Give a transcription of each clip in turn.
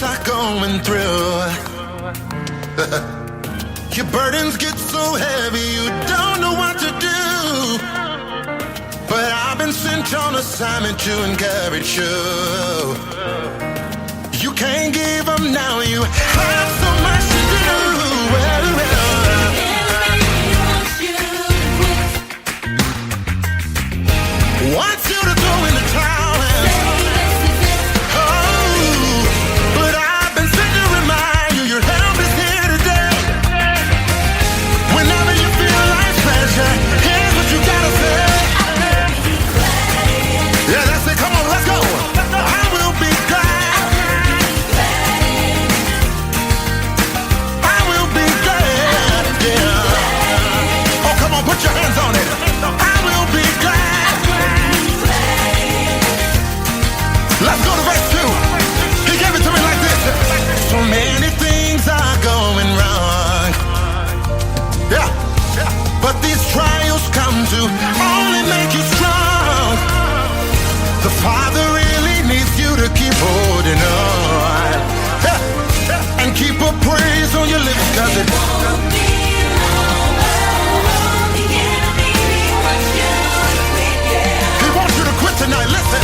trials are going through. Your burdens get so heavy you don't know what to do. But I've been sent on assignment to encourage you. You can't give up now, you have so much to do. Wants you to throw in the towel. Oh, but I've been sent to remind you your help is here today. Whenever you feel like pressure, here's what you gotta say. Yeah, that's it. Come on, let's go. I will be glad. I will be glad. Yeah. Oh, come on, put your hands on it. I will be glad. Let's go to verse 2. He gave it to me like this. So many things are going wrong. Yeah. But these trials come to only make you strong. The Father really needs you to keep holding on. Yeah. And keep a praise on your lips, 'cause it won't be long. The enemy wants you to quit. He wants you to quit tonight. Listen.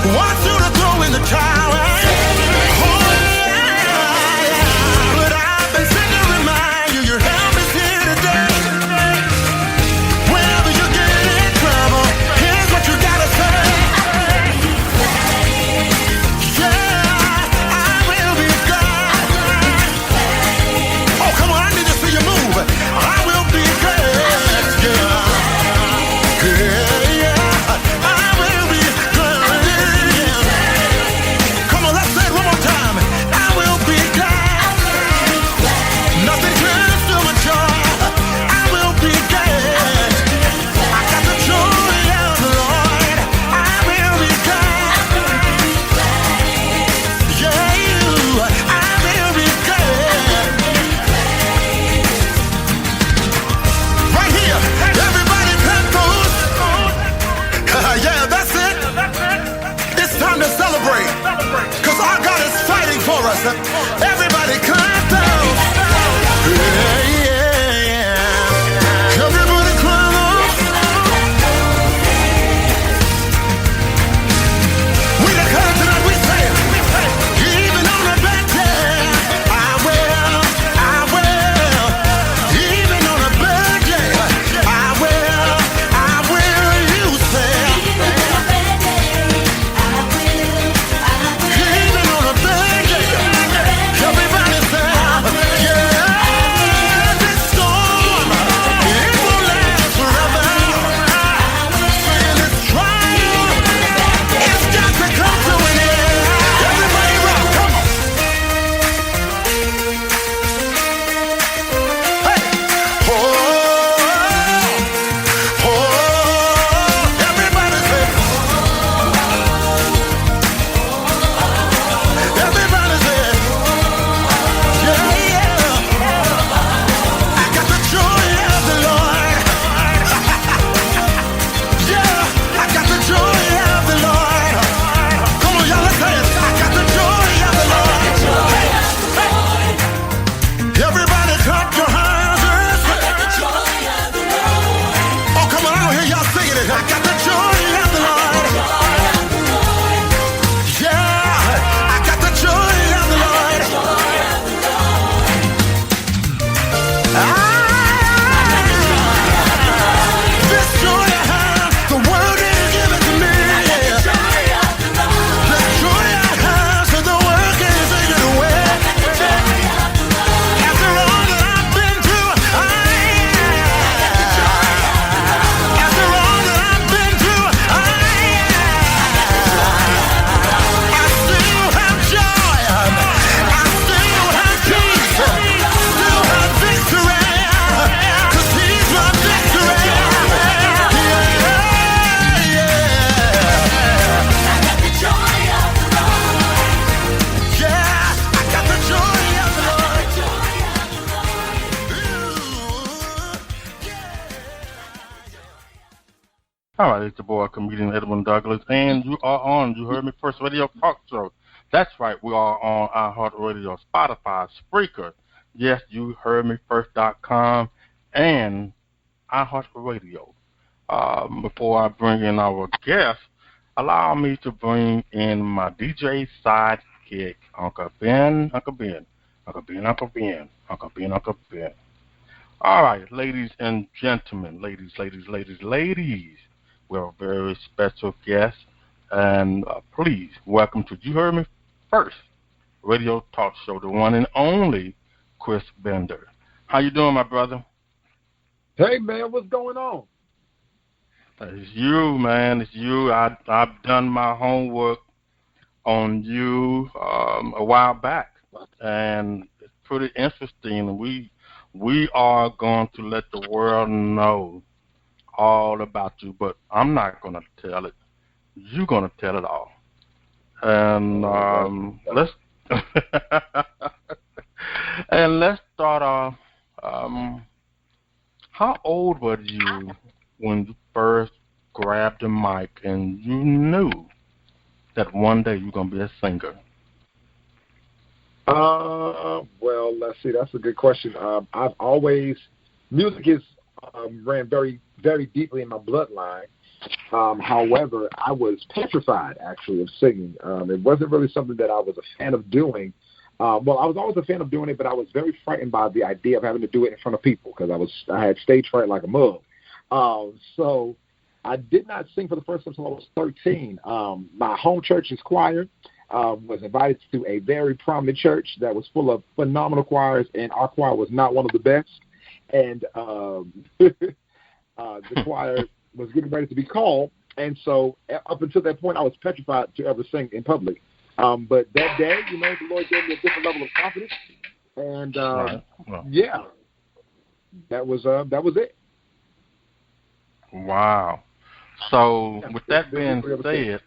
Wants you to throw in the towel. Oh, yeah. But I've been sent to remind you your help is here today. Whenever you get in trouble, here's what you gotta say. Yeah, I will be glad. Oh, come on, I need to see you move. I will be glad. Yeah. Yeah. I will be glad. Come on, let's say it one more time. I will be glad. Nothing comes to a joy. I will be glad. I got the joy of the Lord. I will be glad. Yeah, I will be glad. Right here, everybody clap those. Yeah, that's it. It's time to celebrate. 'Cause our God is fighting for us. Everybody clap those. Yeah, yeah, yeah. Everybody clap those. We declare tonight, we say it. Even on a bad day, I will. Even on a bad day, I will. You say. Even on a bad day, everybody say, yeah, this storm, it won't last forever. Saying this trial, it's got to come to an end. Everybody rock, come on. Hey, everybody say, everybody say, yeah, yeah. I got the joy of the Lord. Yeah, I got the joy of the Lord. Come on, y'all, let's say it. I got the joy of the Lord. Everybody clap your hands. Oh, come on, I don't hear y'all singing it. I got the joy of the Lord. Yeah, I got the joy of the Lord. This joy I have, the world didn't give it to me. This joy I have, so the world can't take it away. After all that I've been through, after all that I've been through, I still have joy. I still have peace. Still have victory. 'Cause He's my victory. Yeah, yeah. I got the joy of the Lord. Yeah, I got the joy of the Lord. All right, it's your boy, comedian Edwin Douglas, and you are on You Heard Me First Radio Talk Show. That's right. We are on iHeartRadio, Spotify, Spreaker. Yes, you heard me first.com and iHeartRadio. Before I bring in our guest, allow me to bring in my DJ sidekick, Uncle Ben, Uncle Ben, Uncle Ben, Uncle Ben, Uncle Ben, Uncle Ben. All right, ladies and gentlemen, ladies, we have a very special guest, and please welcome to You Heard Me First radio talk show, the one and only Chris Bender. How you doing, my brother? Hey man, what's going on? It's you, man. It's you. I've done my homework on you a while back, and it's pretty interesting. We are going to let the world know all about you, but I'm not going to tell it. You're going to tell it all. And let's and let's start off. Um, how old were you when you first grabbed the mic and you knew that one day you're going to be a singer? Well, let's see. That's a good question. I've always music is ran very, very deeply in my bloodline. However, I was petrified actually of singing. It wasn't really something that I was a fan of doing. Well, I was always a fan of doing it, but I was very frightened by the idea of having to do it in front of people because I had stage fright like a mug. So I did not sing for the first time until I was 13. My home church's choir was invited to a very prominent church that was full of phenomenal choirs, and our choir was not one of the best. And the choir was getting ready to be called, and so up until that point, I was petrified to ever sing in public. But that day, the Lord gave me a different level of confidence, and yeah, that was it. Wow. So with that being said,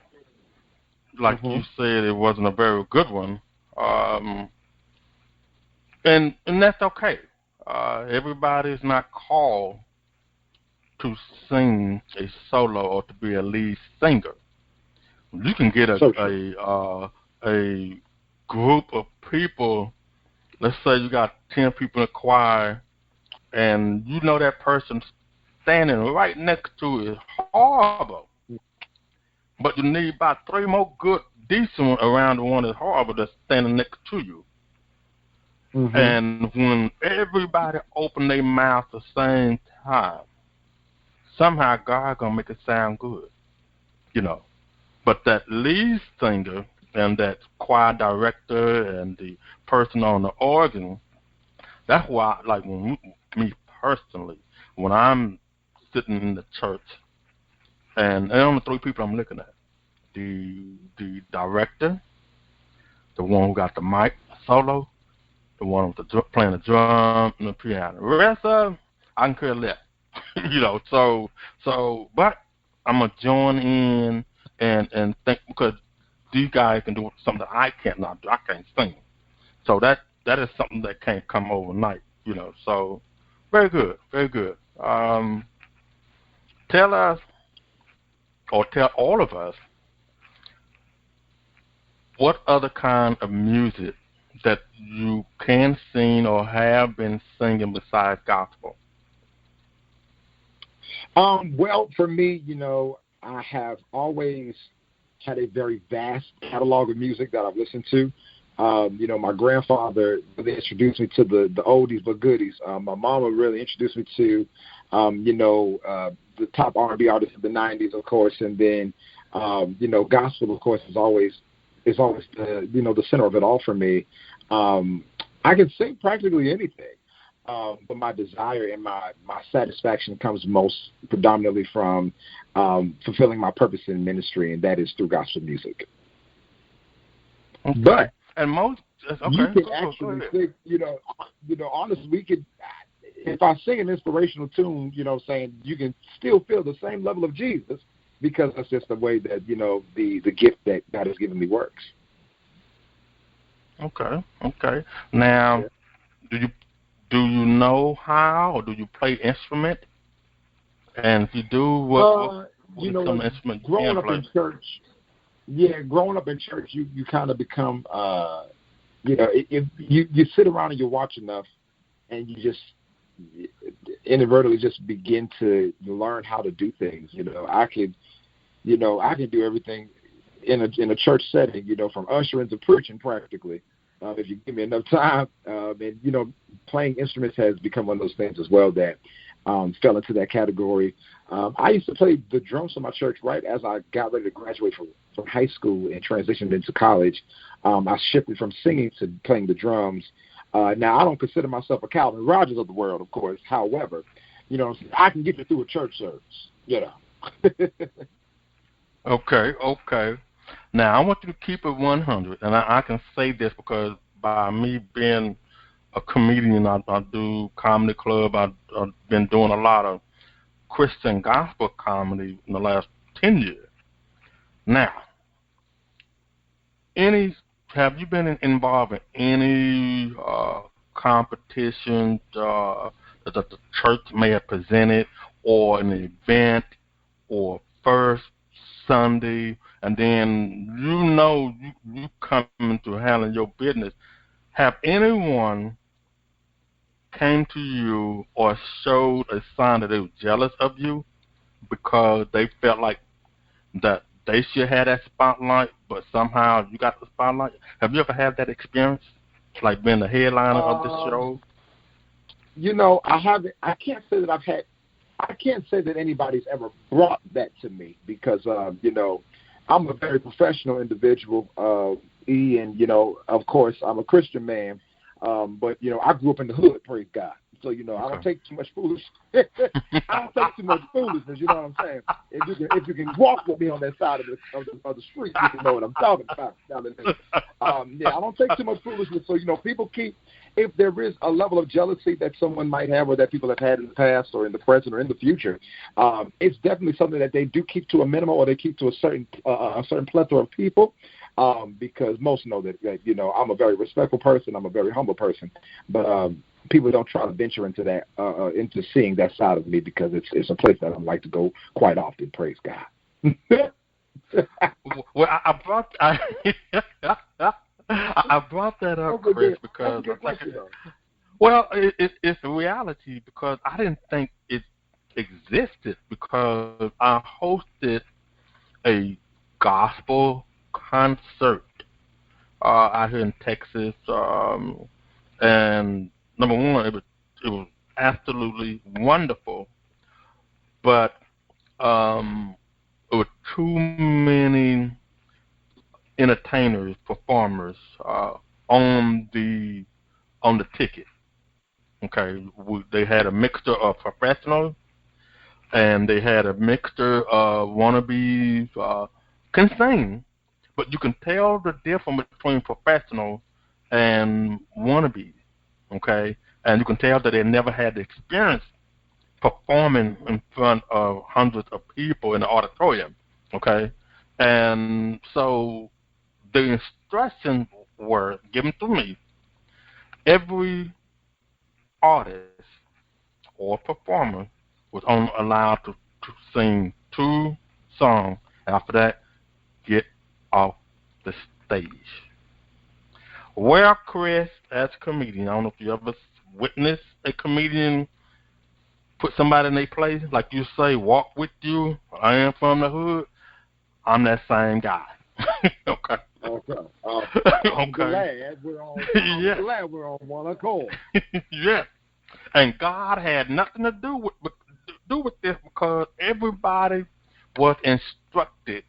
like you said, it wasn't a very good one, and that's okay. Everybody's not called to sing a solo or to be a lead singer. You can get a group of people. Let's say you got 10 people in a choir, and you know that person standing right next to you is horrible. But you need about 3 more good, decent around the one that's horrible that's standing next to you. And when everybody open their mouth at the same time, somehow God gonna make it sound good, But that lead singer and that choir director and the person on the organ, that's why, like, me personally, when I'm sitting in the church, and there are only 3 people I'm looking at: the director, the one who got the mic solo, the one with the playing the drum and the piano. The rest of them, I can care less, So, but I'm gonna join in and think, because these guys can do something that I cannot do. I can't sing, so that is something that can't come overnight, So, very good, very good. Tell us, or tell all of us, what other kind of music that you can sing or have been singing besides gospel? Well, for me, I have always had a very vast catalog of music that I've listened to. My grandfather really introduced me to the oldies but goodies. My mama really introduced me to, the top R&B artists of the 90s, of course, and then, gospel, of course, is always the center of it all for me. I can sing practically anything, but my desire and my satisfaction comes most predominantly from fulfilling my purpose in ministry, and that is through gospel music. Okay. But and most okay, you can actually sing, honestly, we could. If I sing an inspirational tune, saying you can still feel the same level of Jesus, because that's just the way that the gift that God has given me works. Okay. Now, do you know how, or do you play instrument? And if you do, what some instrument you growing can up play? in church, Yeah, growing up in church, you kind of become, you sit around and you watch enough, and you just inadvertently just begin to learn how to do things. I can do everything in a church setting. From ushering to preaching practically. If you give me enough time, and playing instruments has become one of those things as well that fell into that category. I used to play the drums in my church right as I got ready to graduate from high school and transitioned into college. I shifted from singing to playing the drums. Now, I don't consider myself a Calvin Rogers of the world, of course. However, I can get you through a church service, Okay. Now, I want you to keep it 100, and I can say this because by me being a comedian, I do comedy club. I've been doing a lot of Christian gospel comedy in the last 10 years. Now, have you been involved in any competitions that the church may have presented, or an event, or first Sunday, and then you come to handling your business? Have anyone came to you or showed a sign that they were jealous of you because they felt like that they should have that spotlight, but somehow you got the spotlight? Have you ever had that experience, like being the headliner of the show? I haven't. I can't say that anybody's ever brought that to me because, I'm a very professional individual, and, of course, I'm a Christian man, but, I grew up in the hood, praise God. So, I don't take too much foolishness. I don't take too much foolishness, you know what I'm saying? If you can walk with me on that side of the street, you can know what I'm talking about. I don't take too much foolishness. So, people keep, if there is a level of jealousy that someone might have or that people have had in the past or in the present or in the future, it's definitely something that they do keep to a minimum, or they keep to a certain plethora of people. Because most know that, I'm a very respectful person. I'm a very humble person. But people don't try to venture into that, into seeing that side of me, because it's a place that I like to go quite often, praise God. Well, I brought that up, Chris, because it's a reality, because I didn't think it existed, because I hosted a gospel concert out here in Texas, and number one, it was absolutely wonderful, but there were too many entertainers, performers on the ticket. Okay, they had a mixture of professionals, and they had a mixture of wannabes. Can sing, but you can tell the difference between professional and wannabes. Okay, and you can tell that they never had the experience performing in front of hundreds of people in the auditorium. Okay, and so the instructions were given to me. Every artist or performer was only allowed to sing 2 songs. After that, get off the stage. Well, Chris, as a comedian, I don't know if you ever witnessed a comedian put somebody in their place, like you say, walk with you. I am from the hood. I'm that same guy. Okay. I'm glad we're on one accord. Yes. And God had nothing to do with this, because everybody was instructed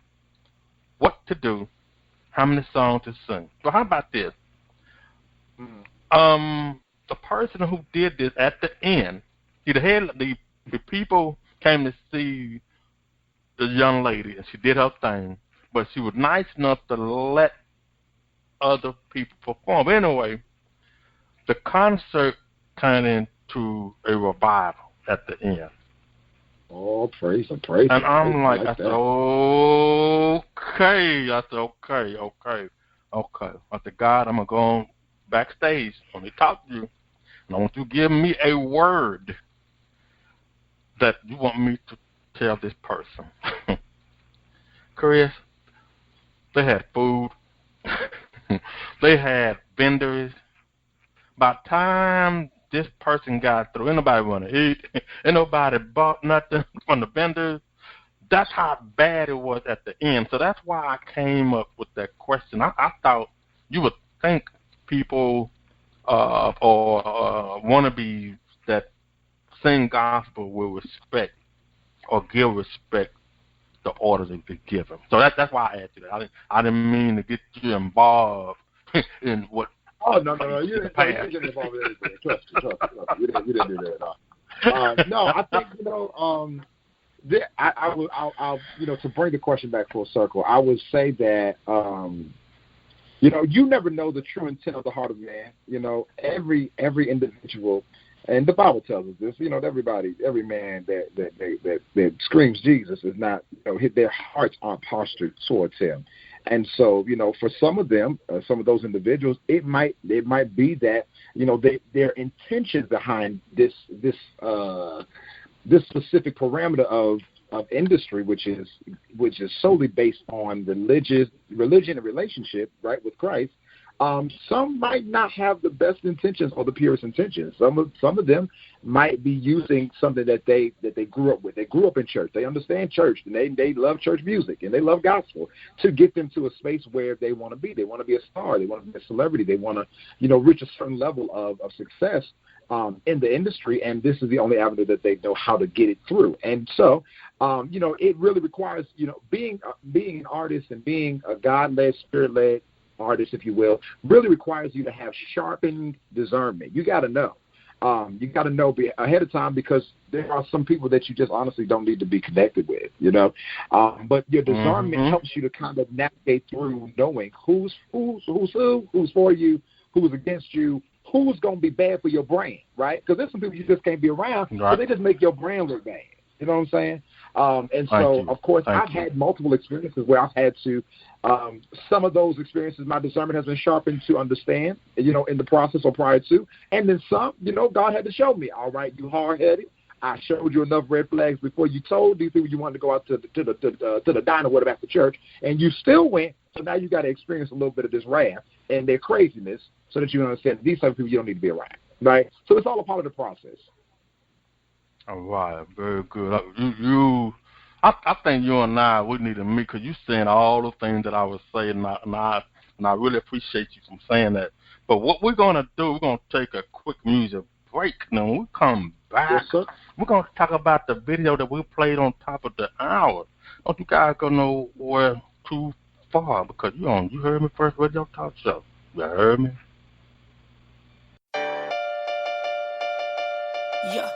what to do, how many songs to sing. So how about this? The person who did this at the end, the people came to see the young lady, and she did her thing, but she was nice enough to let other people perform. Anyway, the concert turned into a revival at the end. Oh, praise him. And I'm like, I said, okay. I said, okay. I said, God, I'm going to go backstage. Let me talk to you. And I want you to give me a word that you want me to tell this person. Chris, They had food. They had vendors. By the time this person got through, ain't nobody want to eat. Ain't nobody bought nothing from the vendors. That's how bad it was at the end. So that's why I came up with that question. I thought you would think people or wannabes that sing gospel will respect or give respect the orders that they give them. So that's why I asked you that. I didn't mean to get you involved in what. Oh no! You didn't get involved in anything. Trust me. You didn't do that at all. No, I think I'll to bring the question back full circle, I would say that you never know the true intent of the heart of man. Every individual, and the Bible tells us this. Every man that screams Jesus is not. Their hearts aren't postured towards him. And so, for some of them, some of those individuals, it might be that their intentions behind this specific parameter of industry, which is solely based on religion and relationship, right, with Christ. Some might not have the best intentions or the purest intentions. Some of them might be using something that they grew up with. They grew up in church. They understand church, and they love church music, and they love gospel to get them to a space where they want to be. They want to be a star. They want to be a celebrity. They want to, reach a certain level of success in the industry, and this is the only avenue that they know how to get it through. And so, it really requires, being an artist and being a God-led, Spirit-led artist, if you will, really requires you to have sharpened discernment. You got to know. You got to know ahead of time, because there are some people that you just honestly don't need to be connected with, But your discernment helps you to kind of navigate through knowing who's for you, who's against you, who's going to be bad for your brand, right? Because there's some people you just can't be around, right, but they just make your brand look bad. You know what I'm saying? And so, of course, I've had multiple experiences where I've had to, some of those experiences, my discernment has been sharpened to understand, in the process or prior to. And then some, God had to show me, all right, you hard-headed. I showed you enough red flags before you told these people you wanted to go out to the diner, whatever, after church, and you still went. So now you got to experience a little bit of this wrath and their craziness, so that you understand these type of people you don't need to be around, right? So it's all a part of the process. All right, very good. I think you and I, we need to meet, because you're saying all the things that I was saying, and I really appreciate you from saying that. But what we're going to do, we're going to take a quick music break. Now, when we come back, yes, we're going to talk about the video that we played on top of the hour. Don't you guys go nowhere too far, because you heard me first radio talk show. You heard me? Yeah.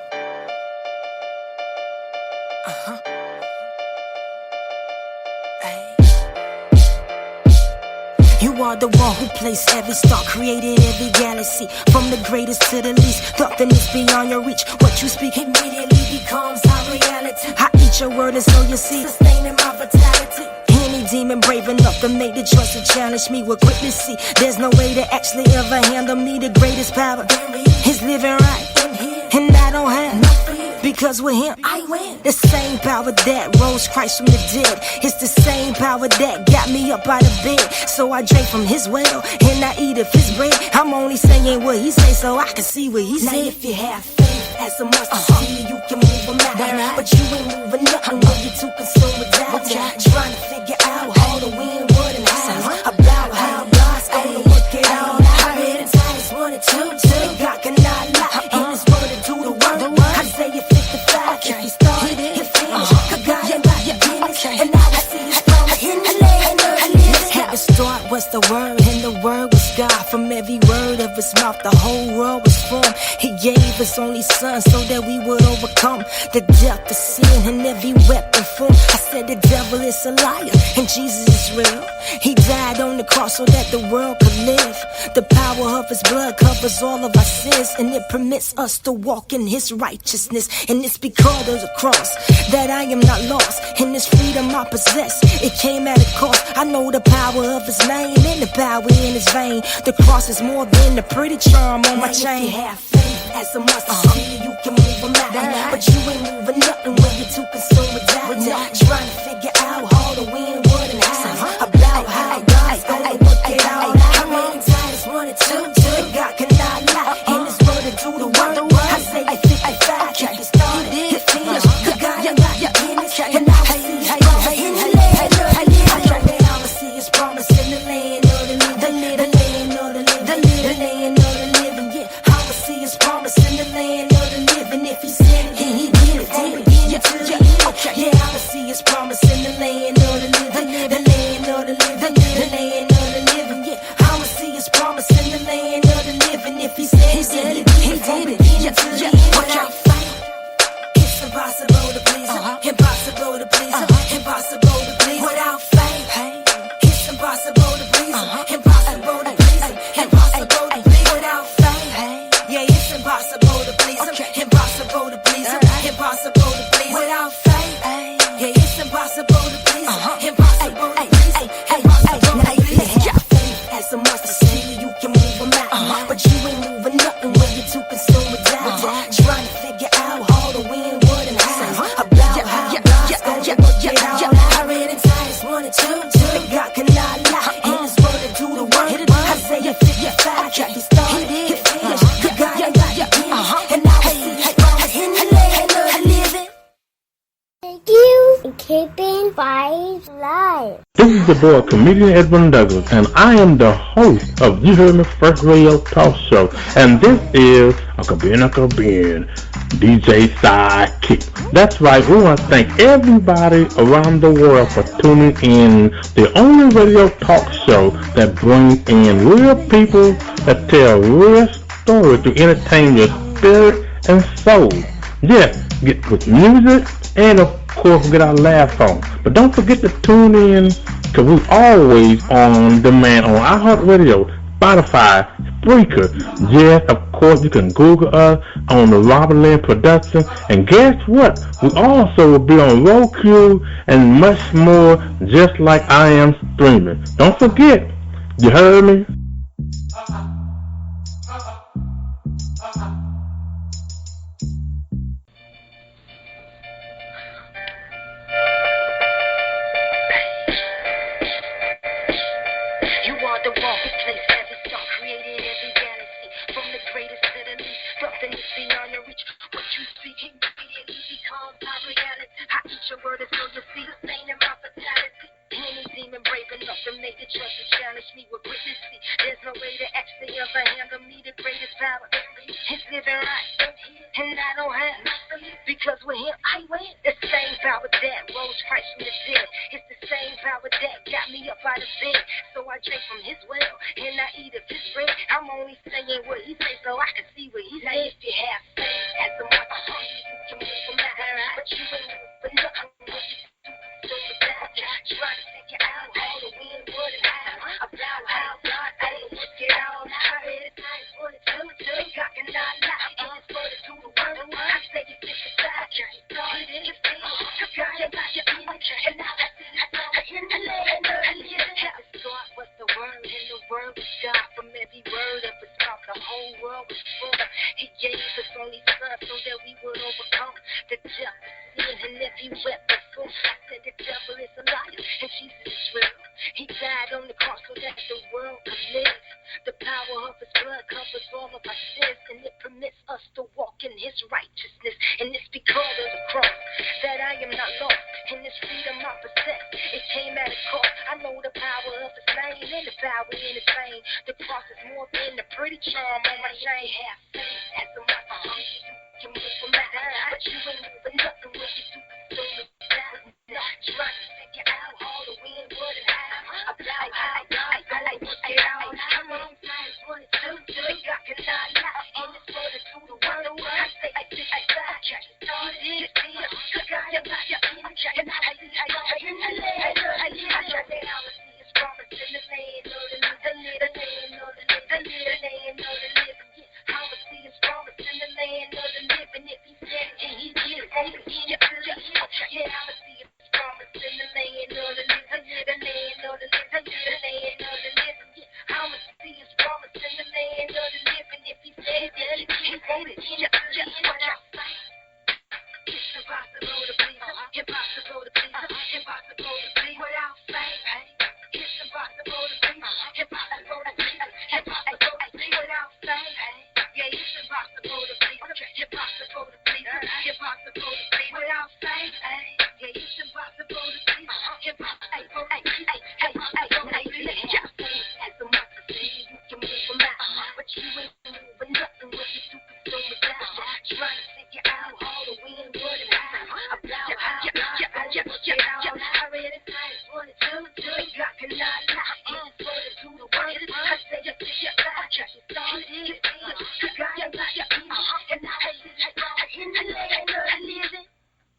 You are the one who placed every star, created every galaxy, from the greatest to the least. Nothing is beyond your reach. What you speak immediately becomes our reality. I eat your word and sow your seed, sustaining my vitality. Any demon brave enough to make the choice to challenge me will quickly see there's no way to actually ever handle me. The greatest power is living right in here, and I don't have nothing. Because with him, I win. The same power that rose Christ from the dead, it's the same power that got me up out of bed. So I drink from his well, and I eat of his bread. I'm only saying what he say so I can see what he said. Now if you have faith as a mustard seed, you can move a mountain, but you ain't moving nothing when you're too consumed with doubt. Trying to figure out how to win, what and how, about how God's gonna work it all out. I read in Titus 1 and 2, God cannot lie, in his word to do the work. Isaiah 55, if he started, he finished. God ain't by your business, and I will see his promise in the land of the living. At the start was the word, and the word was God. From every word of his mouth, the whole world was formed. He gave his only son so that we would overcome the death of sin and every weapon formed. I said the devil is a liar and Jesus is real. He died on the cross so that the world could live. The power of his blood covers all of our sins, and it permits us to walk in his righteousness. And it's because of the cross that I am not lost, and this freedom I possess, it came at a cost. I know the power of his name and the power in his vein. The cross is more than a pretty charm on my chain. If you have faith as a mustard seed, you can move a mountain, but you ain't moving nothing when you're too consumed with doubt. Trying to figure out how to win, what and how, about how to. God cannot lie. In His word to do the work. I say it 55. Get it started. Get finished. Cause God got the business. And I see His promise in the land of the living. I will see His promise in the land of the living. The land of the living. The land of the living. Yeah, I will see His promise in the land of the living. If He said it, then He did it. Yeah, I will see His promise in the land of the living. The land of the living. The land of the living. Yeah, I will see His promise in the land of the living. If He said it, then He did it. Yeah, without faith, it's impossible to please Him. Impossible to please Him. Impossible to please Him. Without faith, it's impossible to please Him. Impossible to please Him. Impossible to please Him. Without faith, yeah, it's impossible to please Him. Impossible to please Him. Impossible to please Him. Without faith, yeah, it's impossible to please Him. Impossible to please Him. Impossible to please Him. Faith as a mustard seed, you can move a mountain, but you ain't moving nothing when you're too consumed with doubt. Trying to figure out all the when, what, and how. About how God's gonna work it out. I read in Titus 1 and 2. God cannot lie. In His word to do the work. Isaiah 55. Get it started. Get finished. Cause God got the business. And I will see His promise in the land of the living. Thank you for keeping Bible alive. This is the boy, comedian Edwin Douglas, and I am the host of You Heard Me First Radio Talk Show, and this is a Kabin, DJ Sidekick. That's right, we want to thank everybody around the world for tuning in. The only radio talk show that brings in real people that tell real stories to entertain your spirit and soul. Yes, get with music and of course get our laugh on. But don't forget to tune in, because we're always on demand on iHeartRadio, Spotify, Spreaker. Yes, of course you can Google us on the Robert Lynn production. And guess what? We also will be on Roku and much more, just like I am streaming. Don't forget, you heard me?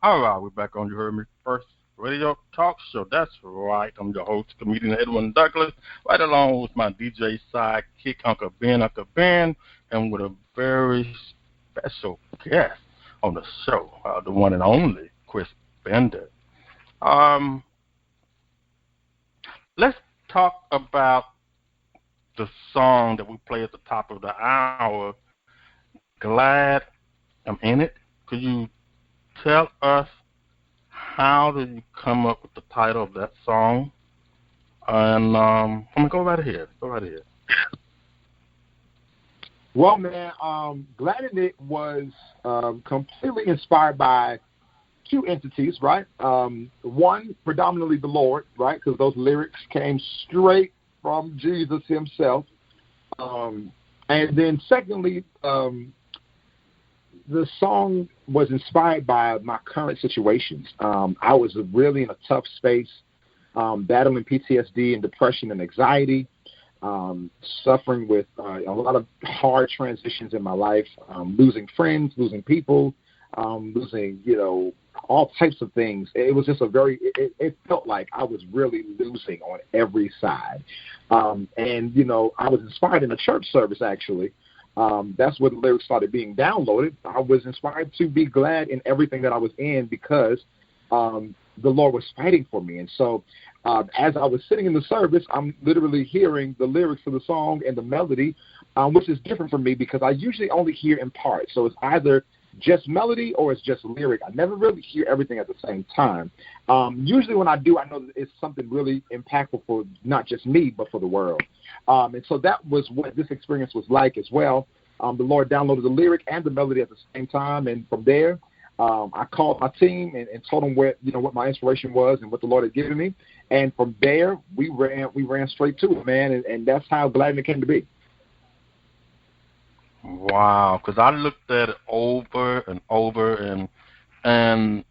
All right, we're back on You Heard Me First Radio Talk Show. That's right. I'm your host, comedian Edwin Douglas, right along with my DJ sidekick, Uncle Ben, and with a very special guest on the show, the one and only Chris Bender. Let's talk about the song that we play at the top of the hour, Glad I'm in It. Could you tell us how did you come up with the title of that song? And go right ahead. Well, man, Glad in It was completely inspired by two entities, right? One, predominantly the Lord, right? Because those lyrics came straight from Jesus himself. And then secondly, the song was inspired by my current situations. I was really in a tough space, battling PTSD and depression and anxiety, suffering with a lot of hard transitions in my life, losing friends, losing people, losing, all types of things. It was just it felt like I was really losing on every side. And, I was inspired in a church service, actually. That's where the lyrics started being downloaded. I was inspired to be glad in everything that I was in because the Lord was fighting for me. And so as I was sitting in the service, I'm literally hearing the lyrics of the song and the melody, which is different from me because I usually only hear in part. So it's either just melody or it's just lyric. I never really hear everything at the same time. Usually when I do, I know that it's something really impactful for not just me, but for the world. And so that was what this experience was like as well. The Lord downloaded the lyric and the melody at the same time. And from there, I called my team and told them what my inspiration was and what the Lord had given me. And from there, we ran straight to it, man. And that's how Glad it came to be. Wow, because I looked at it over and over, and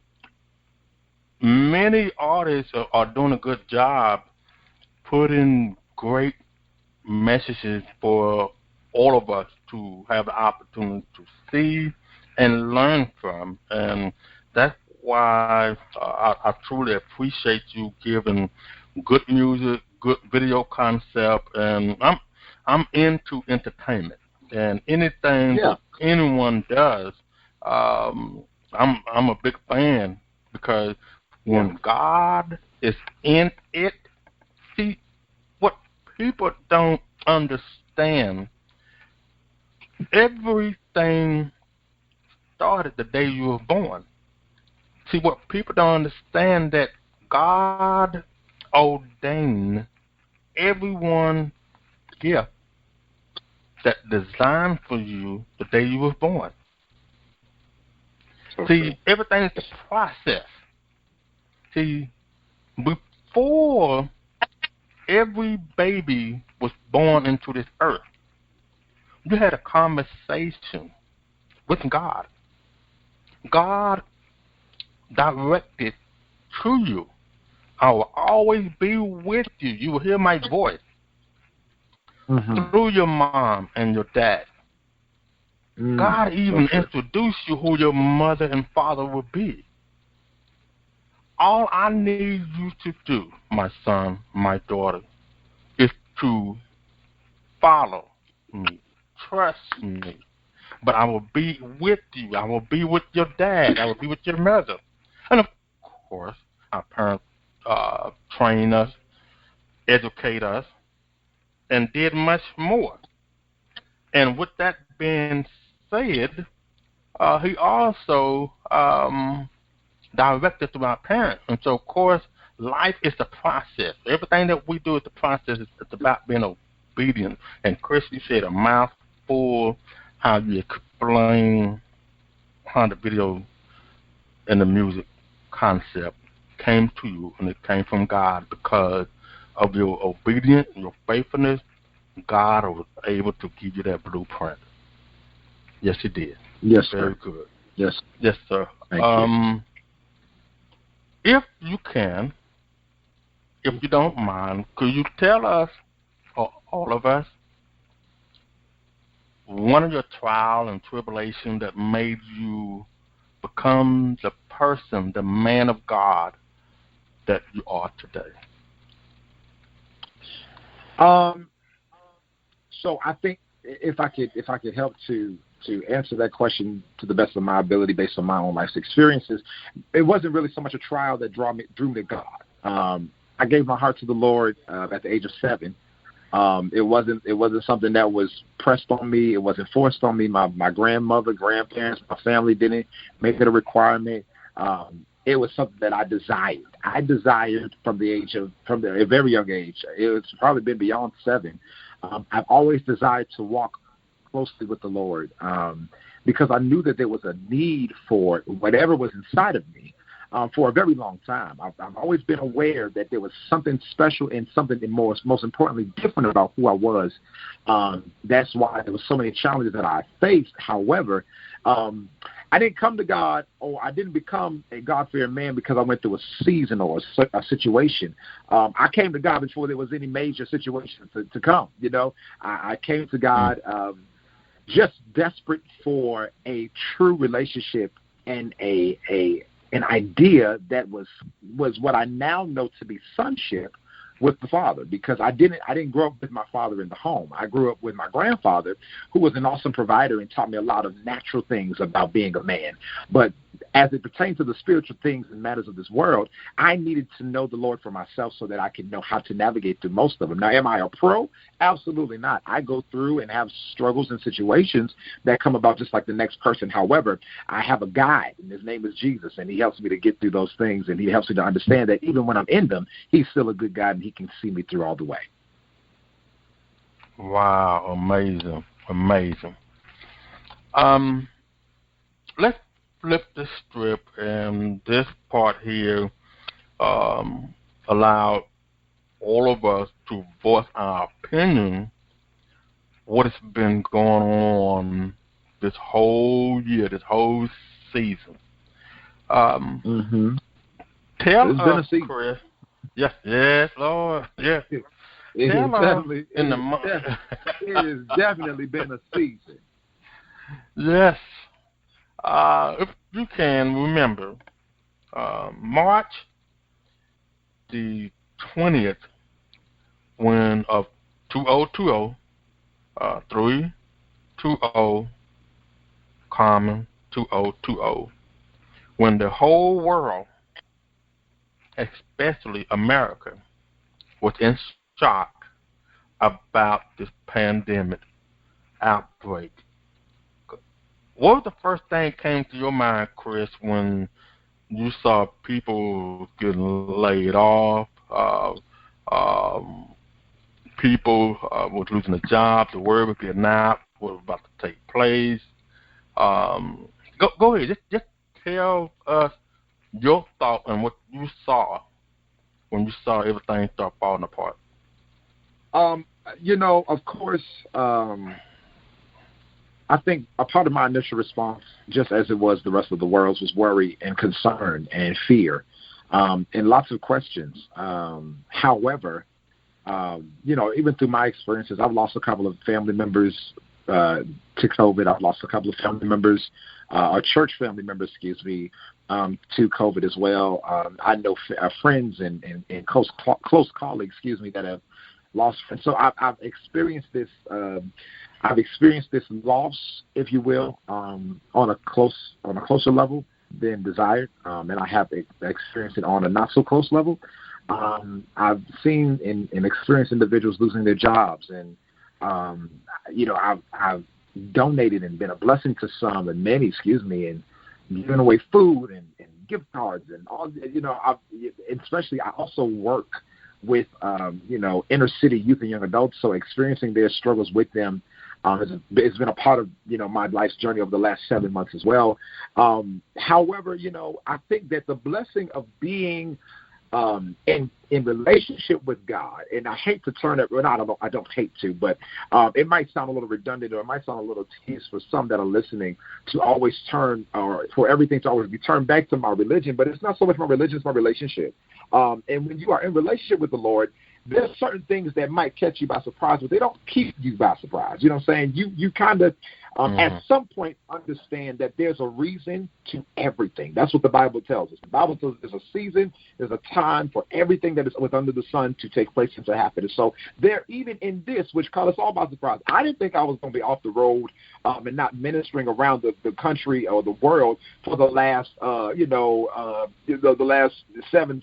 many artists are doing a good job putting great messages for all of us to have the opportunity to see and learn from, and that's why I truly appreciate you giving good music, good video concept, and I'm into entertainment. And anything that anyone does, I'm a big fan because when God is in it, see, what people don't understand, everything started the day you were born. See, what people don't understand that God ordained everyone gift that designed for you the day you were born. Okay. See, everything is the process. See, before every baby was born into this earth, you had a conversation with God. God directed to you. I will always be with you. You will hear my voice. Through your mom and your dad. God even introduced you who your mother and father will be. All I need you to do, my son, my daughter, is to follow me, trust me. But I will be with you. I will be with your dad. I will be with your mother. And of course, our parents train us, educate us, and did much more. And with that being said, he also directed through our parents. And so, of course, life is the process. Everything that we do is the process. It's about being obedient. And Chris, you said a mouthful how you explain how the video and the music concept came to you, and it came from God because of your obedience, your faithfulness, God was able to give you that blueprint. Yes, He did. Yes, Very sir. good. Yes. Yes, sir. Thank you. If you can, if you don't mind, could you tell us, or all of us, one of your trial and tribulation that made you become the person, the man of God that you are today? So I think if I could help to answer that question to the best of my ability based on my own life's experiences, it wasn't really so much a trial that drew me to God. I gave my heart to the Lord at the age of 7. It wasn't something that was pressed on me. It wasn't forced on me. My grandmother, grandparents, my family didn't make it a requirement. It was something that I desired. I desired from a very young age. It's probably been beyond 7. I've always desired to walk closely with the Lord because I knew that there was a need for whatever was inside of me for a very long time. I've always been aware that there was something special and something most importantly different about who I was. That's why there were so many challenges that I faced. However, I didn't come to God, or I didn't become a God-fearing man because I went through a season or a situation. I came to God before there was any major situation to come. You know, I came to God just desperate for a true relationship and an idea that was what I now know to be sonship with the Father, because I didn't grow up with my father in the home. I grew up with my grandfather, who was an awesome provider and taught me a lot of natural things about being a man. But as it pertains to the spiritual things and matters of this world, I needed to know the Lord for myself so that I could know how to navigate through most of them. Now, am I a pro? Absolutely not. I go through and have struggles and situations that come about just like the next person. However, I have a guide, and his name is Jesus, and he helps me to get through those things, and he helps me to understand that even when I'm in them, he's still a good guide, and he can see me through all the way. Wow, amazing, amazing. Let's flip the script, and this part here allow all of us to voice our opinion what has been going on this whole year, this whole season. Tell It's us, been a season. Chris. Yes, Lord. Yes. It has definitely been a season. Yes. If you can remember, March the 20th, when of 2020, 320, common 2020, when the whole world, especially America, was in shock about this pandemic outbreak. What was the first thing that came to your mind, Chris, when you saw people getting laid off, people was losing a job, the word was getting out, what was about to take place? Go ahead, just tell us your thought and what you saw when you saw everything start falling apart. Of course, I think a part of my initial response, just as it was the rest of the world's, was worry and concern and fear, and lots of questions. However, even through my experiences, I've lost a couple of family members to COVID. I've lost a couple of family members, or church family members, to COVID as well. I know friends and close colleagues, that have lost friends. So I've experienced this. I've experienced this loss, if you will, on a closer level than desired, and I have experienced it on a not so close level. I've seen and experienced individuals losing their jobs, and I've donated and been a blessing to some and many, and giving away food and gift cards and all. Especially I also work with inner city youth and young adults, so experiencing their struggles with them. It's been a part of, my life's journey over the last 7 months as well. However, I think that the blessing of being in relationship with God, and I hate to turn it, well, I don't hate to, but it might sound a little redundant, or it might sound a little tedious for some that are listening to always turn, or for everything to always be turned back to my religion, but it's not so much my religion, it's my relationship. And when you are in relationship with the Lord, there's certain things that might catch you by surprise, but they don't keep you by surprise. You know what I'm saying? You kind of, at some point, understand that there's a reason to everything. That's what the Bible tells us. The Bible tells us there's a season, there's a time for everything that is under the sun to take place and to happen. And so there, even in this, which caught us all by surprise, I didn't think I was going to be off the road and not ministering around the country or the world for the last, the last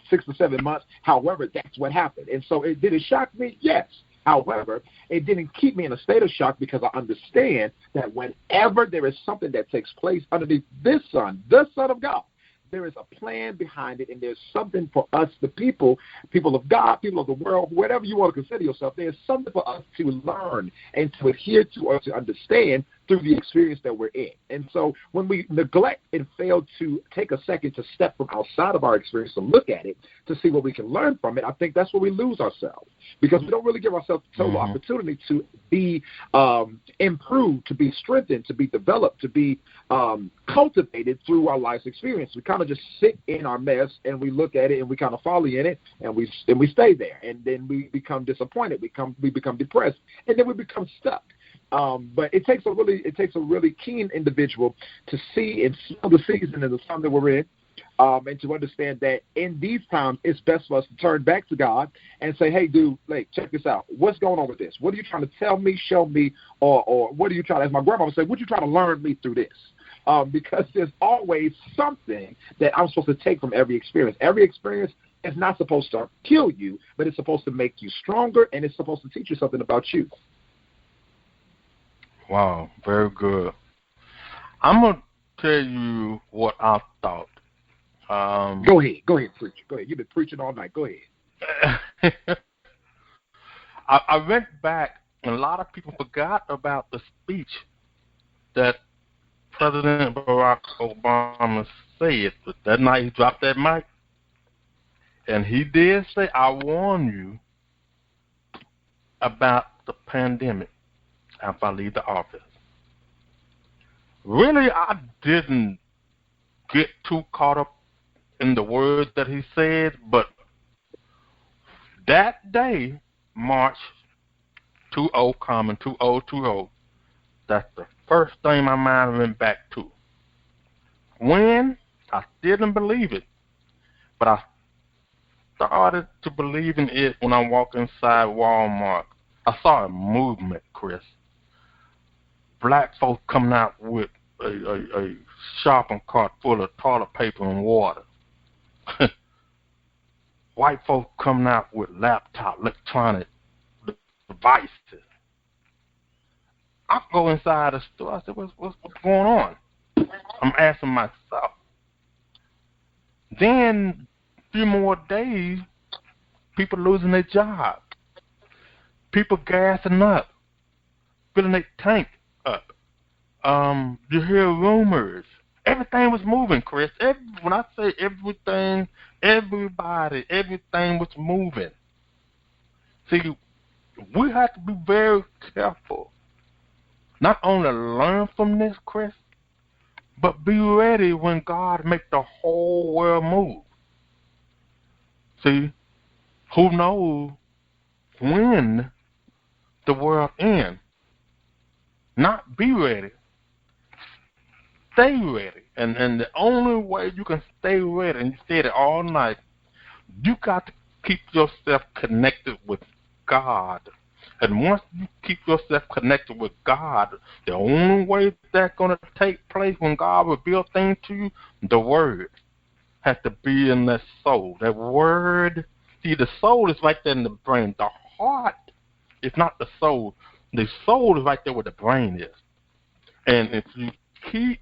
6 to 7 months. However, that's what happened. And so did it shock me? Yes. However, it didn't keep me in a state of shock, because I understand that whenever there is something that takes place underneath this sun, the Son of God, there is a plan behind it, and there's something for us, the people of God, people of the world, whatever you want to consider yourself, there's something for us to learn and to adhere to or to understand through the experience that we're in. And so when we neglect and fail to take a second to step from outside of our experience to look at it, to see what we can learn from it, I think that's where we lose ourselves, because we don't really give ourselves the total opportunity to be improved, to be strengthened, to be developed, to be cultivated through our life's experience. We kind of just sit in our mess and we look at it and we kind of follow in it, and we stay there, and then we become disappointed, we become depressed, and then we become stuck. But it takes a really keen individual to see and smell the season and the time that we're in, and to understand that in these times it's best for us to turn back to God and say, hey, dude, check this out. What's going on with this? What are you trying to tell me, show me, or what are you trying to, as my grandma would say, what are you trying to learn me through this? Because there's always something that I'm supposed to take from every experience. Every experience is not supposed to kill you, but it's supposed to make you stronger, and it's supposed to teach you something about you. Wow, very good. I'm going to tell you what I thought. Go ahead, preach. Go ahead. You've been preaching all night. Go ahead. I went back, and a lot of people forgot about the speech that President Barack Obama said. But that night he dropped that mic, and he did say, I warn you about the pandemic after I leave the office. Really, I didn't get too caught up in the words that he said, but that day, March 2020, that's the first thing my mind went back to. When I didn't believe it, but I started to believe in it when I walked inside Walmart. I saw a movement, Chris. Black folks coming out with a shopping cart full of toilet paper and water. White folks coming out with laptop, electronic devices. I go inside the store. I said, what's going on? I'm asking myself. Then a few more days, people losing their job. People gassing up, filling their tank up. You hear rumors. Everything was moving, Chris. When I say everything, everybody, everything was moving. See, we have to be very careful. Not only learn from this, Chris, but be ready when God makes the whole world move. See, who knows when the world ends? Not be ready. Stay ready. And the only way you can stay ready, and you said it all night, you got to keep yourself connected with God. And once you keep yourself connected with God, the only way that's going to take place when God reveals things to you, the Word has to be in that soul. That Word, see, the soul is right there in the brain. The heart is not the soul. The soul is right there where the brain is. And if you keep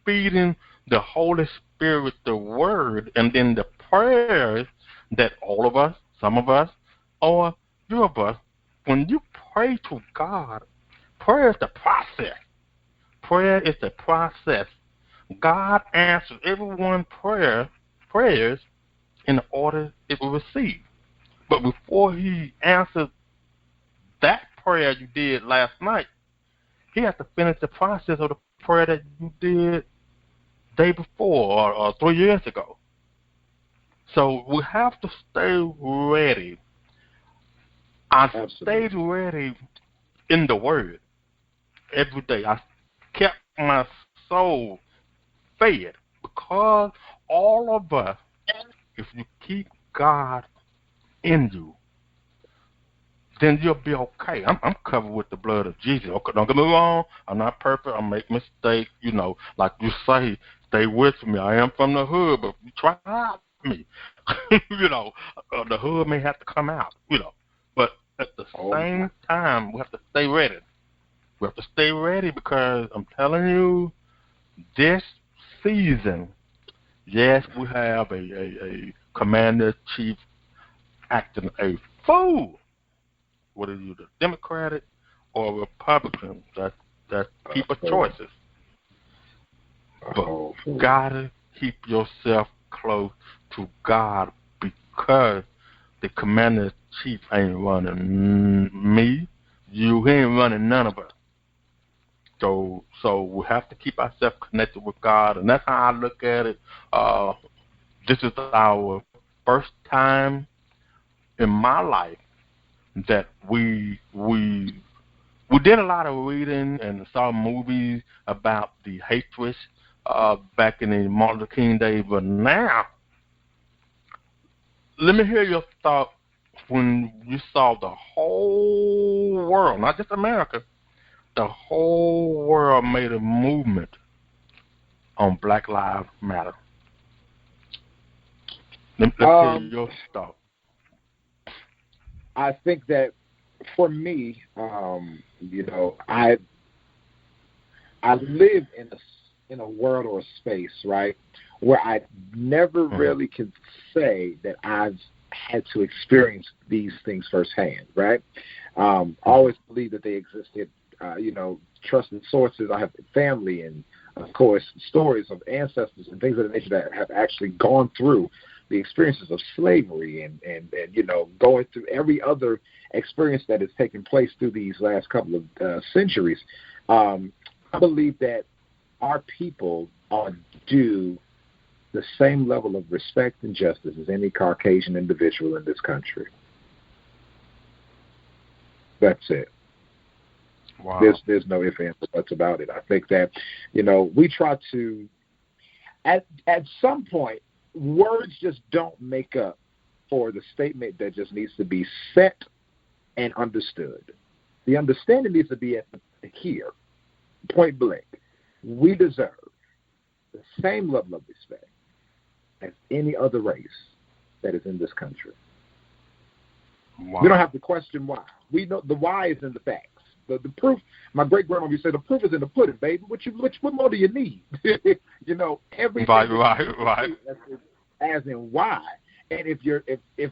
feeding the Holy Spirit the Word, and then the prayers that all of us, some of us, or few of us, when you pray to God, prayer is the process. Prayer is the process. God answers everyone's prayers in order it will receive. But before he answered that prayer you did last night, he has to finish the process of the prayer that you did day before or 3 years ago. So we have to stay ready. I stayed ready in the Word every day. I kept my soul fed because all of us, if you keep God in you, then you'll be okay. I'm covered with the blood of Jesus. Okay, don't get me wrong. I'm not perfect. I make mistakes. Like you say, stay with me. I am from the hood, but you try me. The hood may have to come out. But at the same time, we have to stay ready. We have to stay ready because I'm telling you, this season, yes, we have a commander-in-chief acting a fool. Whether you're the Democratic or Republican, that's people's choices. But you gotta keep yourself close to God because the commander-in-chief ain't running me, you, he ain't running none of us. So we have to keep ourselves connected with God, and that's how I look at it. This is our first time in my life that we did a lot of reading and saw movies about the hatred back in the Martin Luther King days, but now let me hear your thought when you saw the whole world, not just America, the whole world made a movement on Black Lives Matter. Let's hear your thought. I think that for me, I live in a world or a space, right, where I never really can say that I've had to experience these things firsthand, right? I always believe that they existed, trusted sources. I have family and, of course, stories of ancestors and things of the nature that have actually gone through the experiences of slavery and going through every other experience that has taken place through these last couple of centuries. I believe that our people are due the same level of respect and justice as any Caucasian individual in this country. That's it. Wow. There's no ifs, ands, or buts about it. I think that, we try to, at some point, words just don't make up for the statement that just needs to be set and understood. The understanding needs to be here, point blank. We deserve the same level of respect as any other race that is in this country. Wow. We don't have to question why. We know the why is in the facts. The proof, my great-grandmother said, the proof is in the pudding, baby. What more do you need? Everything. Right. As in why. And if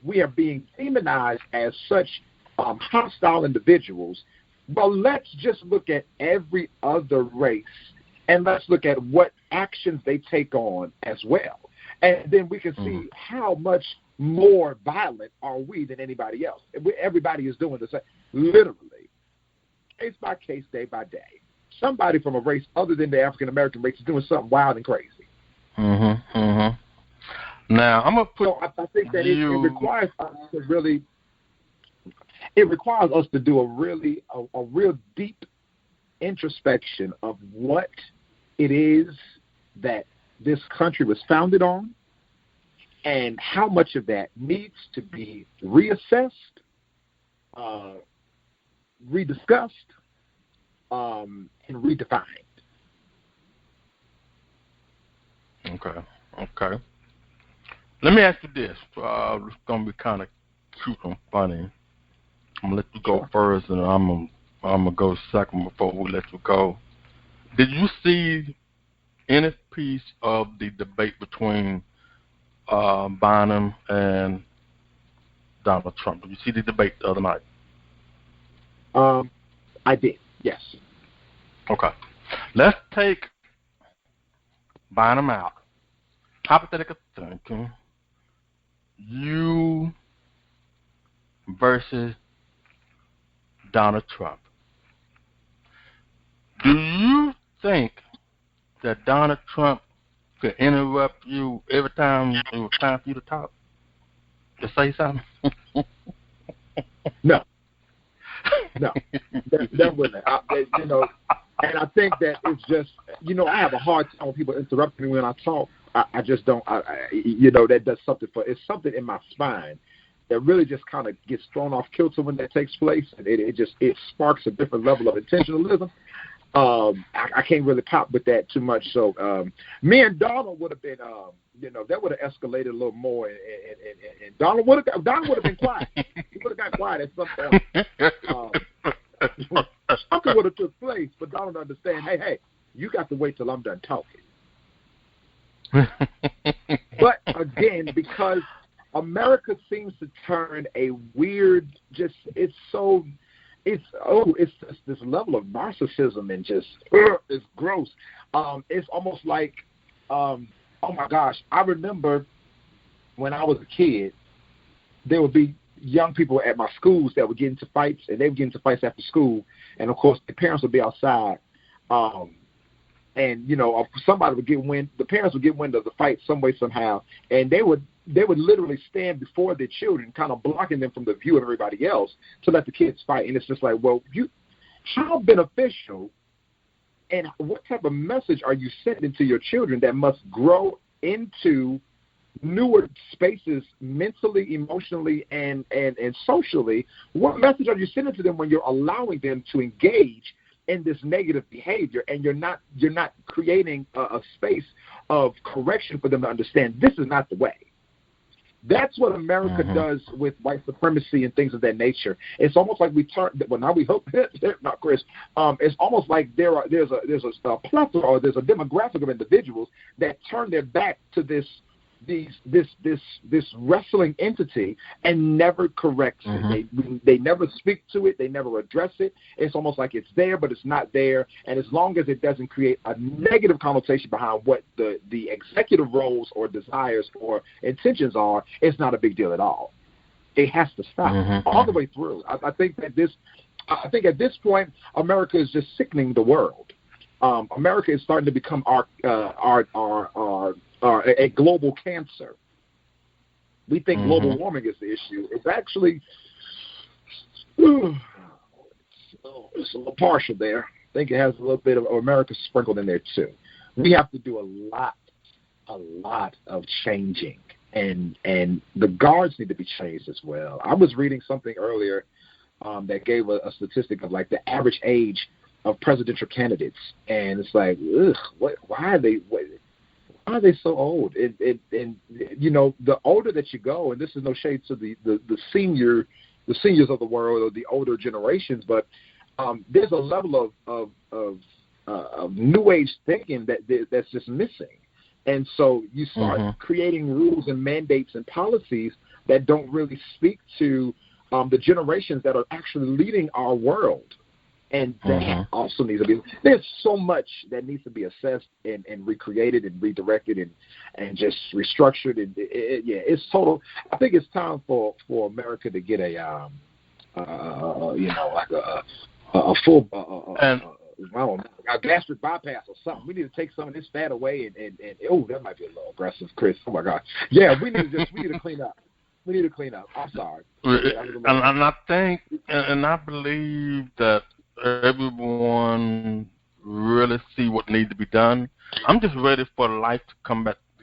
we are being demonized as such hostile individuals, well, let's just look at every other race and let's look at what actions they take on as well. And then we can see how much more violent are we than anybody else. Everybody is doing the same. Literally. Case by case, day by day. Somebody from a race other than the African-American race is doing something wild and crazy. Now, I'm going to put... So I think that it requires us to really... It requires us to do a real deep introspection of what it is that this country was founded on and how much of that needs to be reassessed, rediscussed, and redefined. Okay. Let me ask you this. It's going to be kind of cute and funny. I'm going to let you go first, and I'm going to go second before we let you go. Did you see any piece of the debate between Biden and Donald Trump? Did you see the debate the other night? I did, yes. Okay. Let's take Biden out. Hypothetical thinking. you versus Donald Trump. Do you think that Donald Trump could interrupt you every time it was time for you to talk, to say something? No, that wouldn't. And I think that it's just, I have a hard time when people interrupt me when I talk. I just don't. That does something it's something in my spine that really just kind of gets thrown off kilter when that takes place, and it sparks a different level of intentionalism. I can't really pop with that too much. So me and Donald would have been, that would have escalated a little more, and Donald would have been quiet. He would have got quiet at some point. Something would have took place, but Donald understand. Hey, you got to wait till I'm done talking. But again, because America seems to turn a weird, it's this level of narcissism and just it's gross. It's almost like, oh my gosh, I remember when I was a kid, there would be young people at my schools that would get into fights, and they would get into fights after school, and of course the parents would be outside, and somebody would get wind. The parents would get wind of the fight some way somehow, and they would literally stand before their children, kind of blocking them from the view of everybody else to let the kids fight. And it's just like, well, how beneficial and what type of message are you sending to your children that must grow into newer spaces mentally, emotionally, and socially? What message are you sending to them when you're allowing them to engage in this negative behavior, and you're not creating a space of correction for them to understand this is not the way? That's what America does with white supremacy and things of that nature. It's almost like we turn. Well, now we hope not, Chris. It's almost like there's a plethora, or there's a demographic of individuals that turn their back to this wrestling entity and never corrects it. They never speak to it. They never address it. It's almost like it's there, but it's not there. And as long as it doesn't create a negative connotation behind what the executive roles or desires or intentions are, it's not a big deal at all. It has to stop all the way through. I think at this point, America is just sickening the world. America is starting to become a global cancer. We think global warming is the issue. It's actually it's a little partial there. I think it has a little bit of America sprinkled in there too. We have to do a lot of changing, and the guards need to be changed as well. I was reading something earlier that gave a statistic of like the average age of presidential candidates, and it's like, why are they so old? And the older that you go, and this is no shade to the seniors of the world or the older generations, but there's a level of new age thinking that's just missing. And so you start creating rules and mandates and policies that don't really speak to the generations that are actually leading our world. And that also needs to be. There's so much that needs to be assessed and recreated and redirected and just restructured. And it's total. I think it's time for America to get a full I don't know, a gastric bypass or something. We need to take some of this fat away and that might be a little aggressive, Chris. Oh my God. Yeah, we need to clean up. We need to clean up. I'm sorry. And I think and I believe that everyone really see what needs to be done. I'm just ready for life to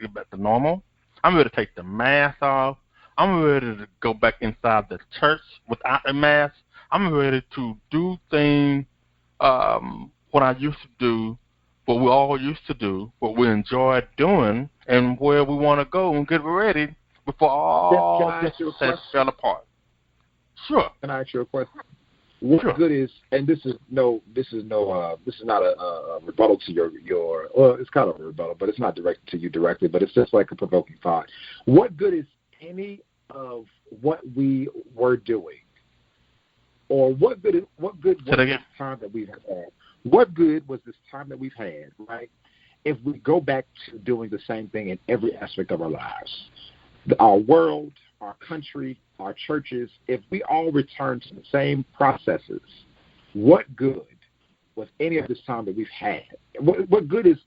get back to normal. I'm ready to take the mask off. I'm ready to go back inside the church without a mask. I'm ready to do things what I used to do, what we all used to do, what we enjoy doing, and where we want to go and get ready before all this fell apart. Sure. Can I ask you a question? What good is, and this is not a rebuttal to your well, it's kind of a rebuttal, but it's not directed to you directly, but it's just like a provoking thought. What good is any of what we were doing, or what good was this time that we've had? What good was this time that we've had, right? If we go back to doing the same thing in every aspect of our lives, our world, our country, our churches, if we all return to the same processes, what good was any of this time that we've had? What good is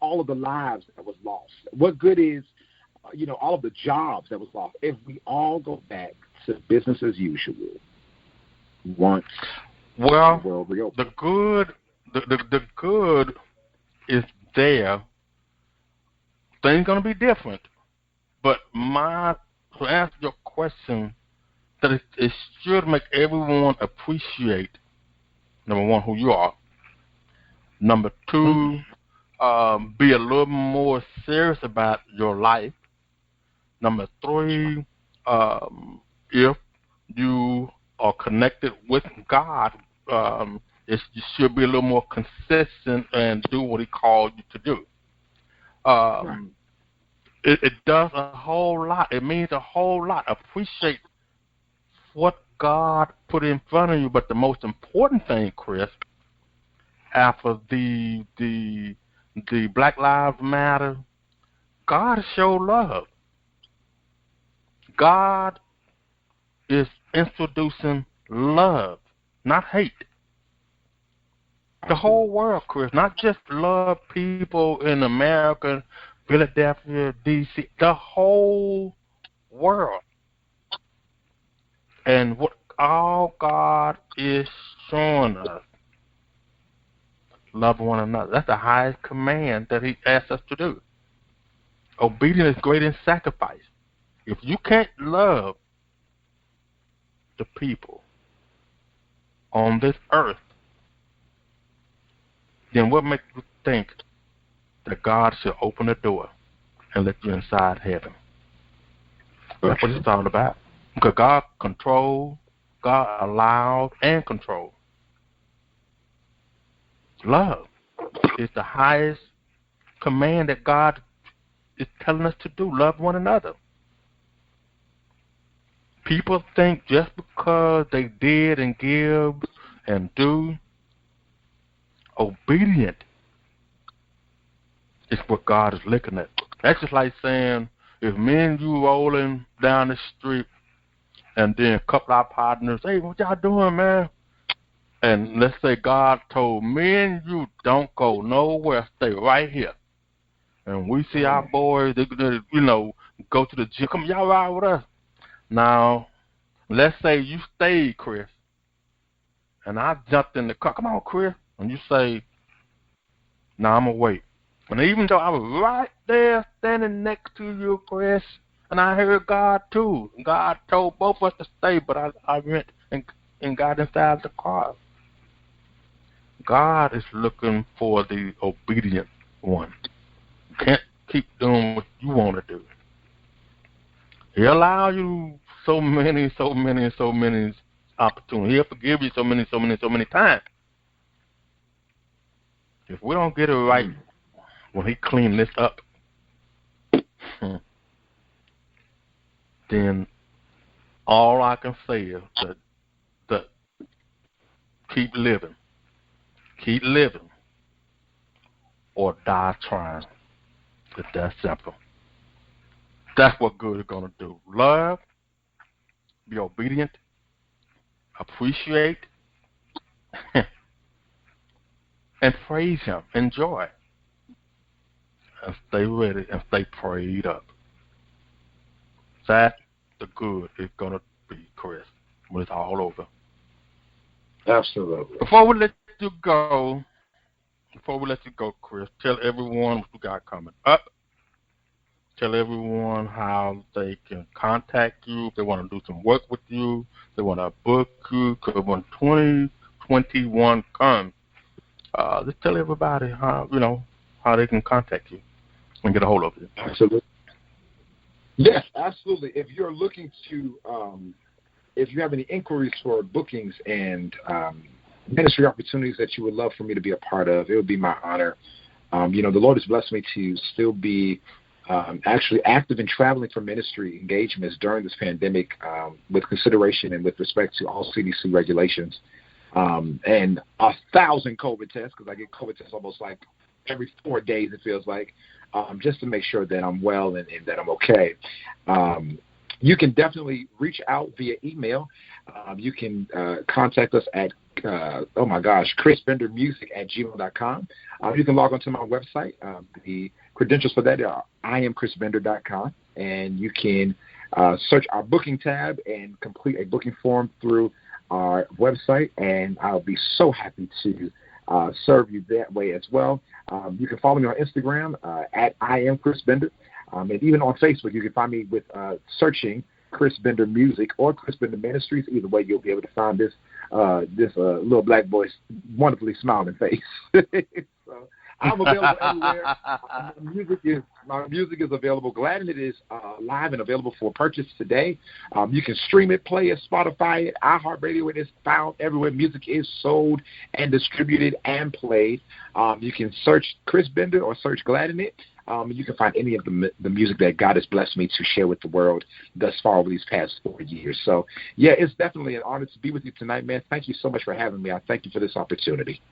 all of the lives that was lost? What good is, all of the jobs that was lost if we all go back to business as usual once the world reopens? The good is there. Things going to be different. But to answer your question, that it should make everyone appreciate, number one, who you are. Number two, be a little more serious about your life. Number three, if you are connected with God, you should be a little more consistent and do what He called you to do. It does a whole lot. It means a whole lot. Appreciate what God put in front of you. But the most important thing, Chris, after the Black Lives Matter, God showed love. God is introducing love, not hate. The whole world, Chris, not just love people in America, Philadelphia, D.C., the whole world. And what all God is showing us, love one another. That's the highest command that He asks us to do. Obedience is greater than sacrifice. If you can't love the people on this earth, then what makes you think that God should open the door and let you inside heaven? That's what it's all about. Because God controls, God allows, and controls. Love is the highest command that God is telling us to do. Love one another. People think just because they did and give and do, obedient is what God is looking at. That's just like saying, if me and you rolling down the street and then a couple of our partners, hey, what y'all doing, man? And let's say God told me and you, don't go nowhere, stay right here. And we see our boys, they go to the gym. Come, y'all ride with us. Now, let's say you stayed, Chris, and I jumped in the car. Come on, Chris. And you say, no, I'm going to wait. And even though I was right there standing next to you, Chris, and I heard God too. God told both of us to stay, but I went and got inside the car. God is looking for the obedient one. You can't keep doing what you want to do. He allows you so many opportunities. He'll forgive you so many times. If we don't get it right when He clean this up, then all I can say is that keep living, or die trying. It's that simple. That's what good is going to do. Love, be obedient, appreciate, and praise Him. Enjoy. And stay ready and stay prayed up. That's the good it's going to be, Chris, when it's all over. Absolutely. Before we let you go, Chris, tell everyone what you got coming up. Tell everyone how they can contact you if they want to do some work with you, if they want to book you, because when 2021 comes, just tell everybody how they can contact you and get a hold of you. Absolutely. Yes, absolutely. If you're looking to, if you have any inquiries for bookings and ministry opportunities that you would love for me to be a part of, it would be my honor. The Lord has blessed me to still be actually active in traveling for ministry engagements during this pandemic with consideration and with respect to all CDC regulations and 1,000 COVID tests, because I get COVID tests almost like every 4 days, it feels like, just to make sure that I'm well and that I'm okay. you can definitely reach out via email. You can contact us at, chrisbendermusic@gmail.com. You can log onto my website. The credentials for that are iamchrisbender.com, and you can search our booking tab and complete a booking form through our website, and I'll be so happy to serve you that way as well. You can follow me on Instagram at iamchrisbender, and even on Facebook you can find me with searching Chris Bender Music or Chris Bender Ministries. Either way, you'll be able to find this little black boy's wonderfully smiling face. So I'm available everywhere. My music is available. Glad it is live and available for purchase today. You can stream it, play it, Spotify it, iHeartRadio. It is found everywhere. Music is sold and distributed and played. You can search Chris Bender or search Glad in it. You can find any of the music that God has blessed me to share with the world thus far over these past 4 years. So, yeah, it's definitely an honor to be with you tonight, man. Thank you so much for having me. I thank you for this opportunity.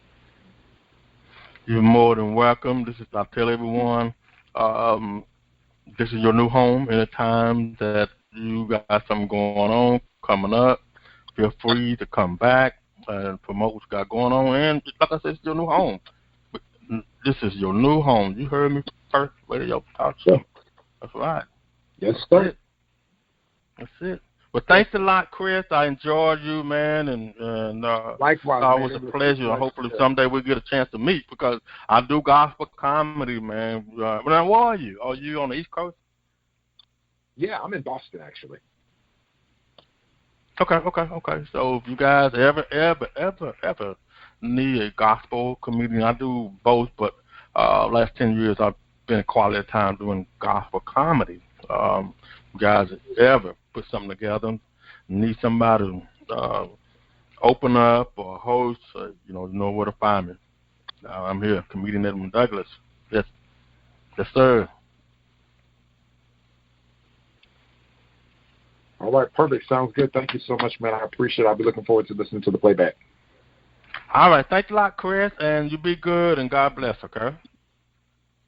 You're more than welcome. I tell everyone, this is your new home. Anytime that you got something going on, coming up, feel free to come back and promote what you got going on. And like I said, it's your new home. This is your new home. You heard me first, radio talk show. That's right. Yes, sir. That's it. Well, thanks a lot, Chris. I enjoyed you, man, and likewise. It was a pleasure. Hopefully someday we'll get a chance to meet because I do gospel comedy, man. Now, where are you? Are you on the East Coast? Yeah, I'm in Boston, actually. Okay. So if you guys ever need a gospel comedian, I do both, but last 10 years I've been a quality time doing gospel comedy. You guys ever put something together, need somebody to open up or host, you know where to find me. I'm here, comedian Edwin Douglas. Yes, sir. All right, perfect. Sounds good. Thank you so much, man. I appreciate it. I'll be looking forward to listening to the playback. All right. Thanks a lot, Chris, and you be good, and God bless, okay?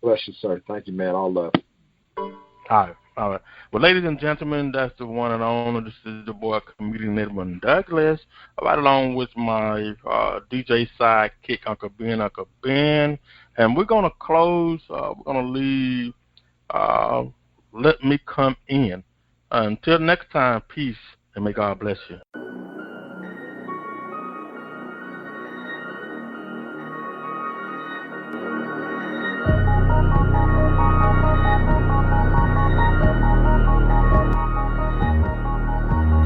Bless you, sir. Thank you, man. All love. All right. Well, ladies and gentlemen, that's the one and only. This is the boy, comedian Edwin Douglas, right along with my DJ sidekick, Uncle Ben. And we're going to close. We're going to leave Let Me Come In. Until next time, peace, and may God bless you.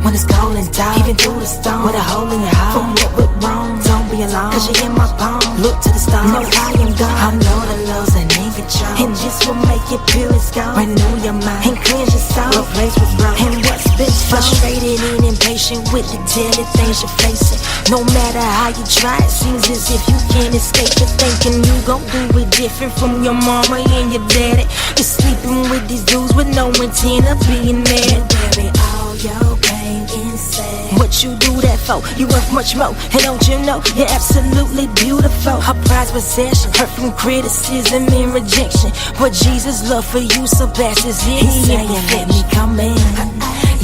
When it's cold and dark, even through the storm, with a hole in your heart, from what went wrong, don't be alarmed, cause you're in my palm. Look to the stars, know I am God. I know the love's an in control, and this will make it pure as gold. Renew your mind and cleanse your soul. Replace what's wrong and what's been frustrated and impatient with the daily things you're facing. No matter how you try, it seems as if you can't escape it, thinking you gon' do it different from your mama and your daddy. You're sleeping with these dudes with no intent of being married. Bury all your pain inside. What you do that for? You worth much more. And don't you know you're absolutely beautiful? Her prized possession, hurt from criticism and rejection, but Jesus' love for you surpasses any. He's saying, let me come in,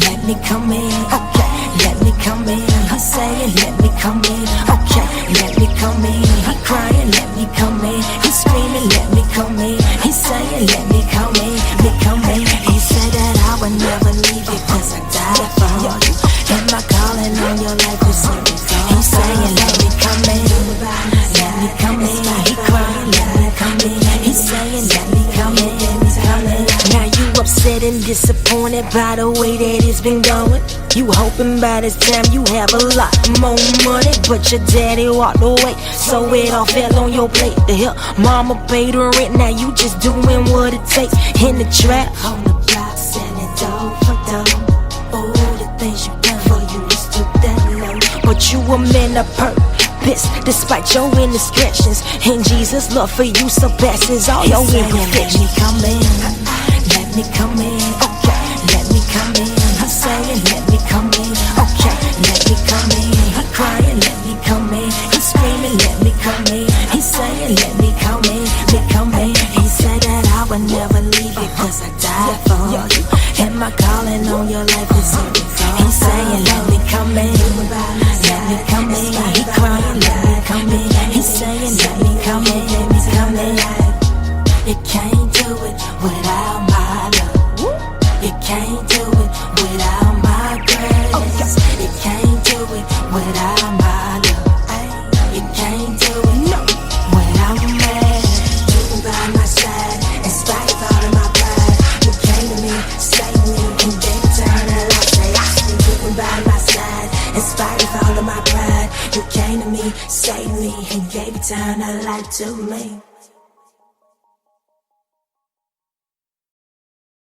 let me come in, okay, let me come in. He's saying, let me come in, okay, let me come in. He's crying, let me come in. He's screaming, let me come in. He's saying, let me come in, me come in. He said that I would never leave you, cause I died for you. And my calling on your life is serious. He's saying, let me come in, let me come in. He crying, let me come in. He's saying, let me come in, let me come in. Now you upset and disappointed by the way that it's been going. You hoping by this time you have a lot more money, but your daddy walked away, so it all fell on your plate. The hell, mama paid the rent, now you just doing what it takes. In the trap, on the block, selling dough for dough. All the things you done for you to stoop that low, but you a man of purpose, despite your indiscretions. And Jesus' love for you surpasses all your imperfections. Let me come in, let me come in, okay, let me come in. He's saying, let me come in, okay, let me come in. He's crying, let me come in. He's screaming, let me come in. He's saying, let me come in, me come in. He said that I would never leave you, cause I died for you. And my calling on your life is he's saying, let me come in, let me come in. He crying, let me come in. He's saying, let me come in, let me come in. You can't do it without my love. You can't do it without my grace. You can't do it without my love. You can't do it without me. You by my side, in spite of all of my pride. You came to me, saved me, and gave eternal life. You by my side, in spite of all of my pride. You came to me, saved me, and gave eternal life to me.